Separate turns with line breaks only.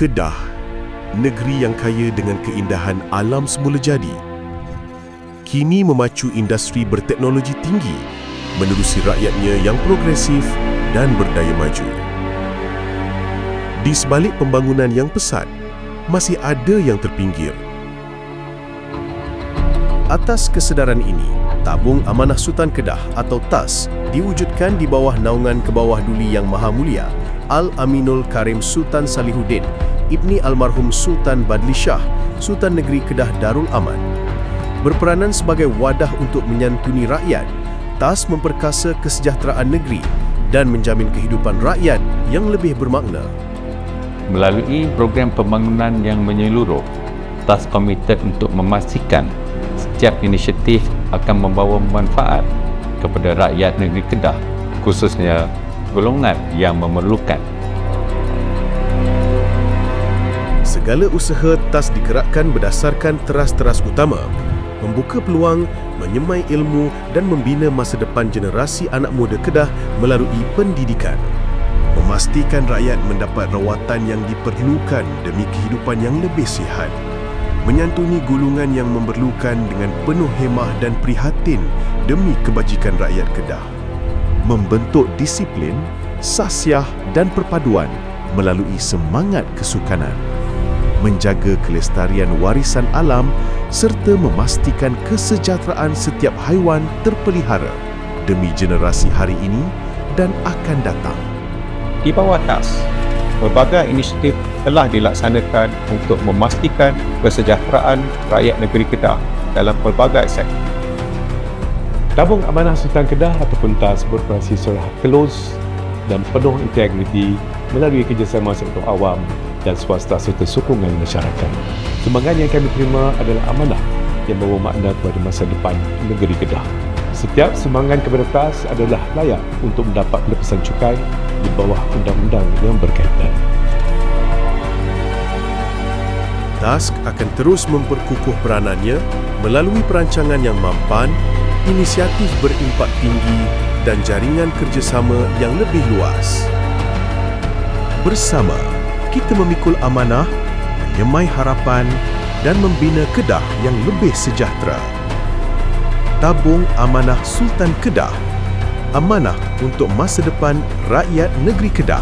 Kedah, negeri yang kaya dengan keindahan alam semula jadi, kini memacu industri berteknologi tinggi menerusi rakyatnya yang progresif dan berdaya maju. Di sebalik pembangunan yang pesat, masih ada yang terpinggir. Atas kesedaran ini, Tabung Amanah Sultan Kedah atau TAS diwujudkan di bawah naungan Kebawah Duli Yang Maha Mulia Al-Aminul Karim Sultan Salihuddin Ibni Almarhum Sultan Badli Shah, Sultan Negeri Kedah Darul Aman. Berperanan sebagai wadah untuk menyantuni rakyat, TAS memperkasa kesejahteraan negeri dan menjamin kehidupan rakyat yang lebih bermakna.
Melalui program pembangunan yang menyeluruh, TAS komited untuk memastikan setiap inisiatif akan membawa manfaat kepada rakyat negeri Kedah, khususnya golongan yang memerlukan.
Segala usaha TAS digerakkan berdasarkan teras-teras utama, membuka peluang, menyemai ilmu dan membina masa depan generasi anak muda Kedah melalui pendidikan. Memastikan rakyat mendapat rawatan yang diperlukan demi kehidupan yang lebih sihat. Menyantuni golongan yang memerlukan dengan penuh hemah dan prihatin demi kebajikan rakyat Kedah. Membentuk disiplin, sahsiah dan perpaduan melalui semangat kesukanan. Menjaga kelestarian warisan alam serta memastikan kesejahteraan setiap haiwan terpelihara demi generasi hari ini dan akan datang.
Di bawah TAS, berbagai inisiatif telah dilaksanakan untuk memastikan kesejahteraan rakyat negeri Kedah dalam pelbagai sektor.
Tabung Amanah Sultan Kedah ataupun TAS beroperasi secara close dan penuh integriti melalui kerjasama sektor awam dan swasta serta sokongan masyarakat. Sumbangan yang kami terima adalah amanah yang membawa makna kepada masa depan negeri Kedah. Setiap sumbangan kepada TAS adalah layak untuk mendapat pelepasan cukai di bawah undang-undang yang berkaitan.
TAS akan terus memperkukuh peranannya melalui perancangan yang mampan, inisiatif berimpak tinggi dan jaringan kerjasama yang lebih luas. Bersama, kita memikul amanah, menyemai harapan dan membina Kedah yang lebih sejahtera. Tabung Amanah Sultan Kedah, amanah untuk masa depan rakyat negeri Kedah.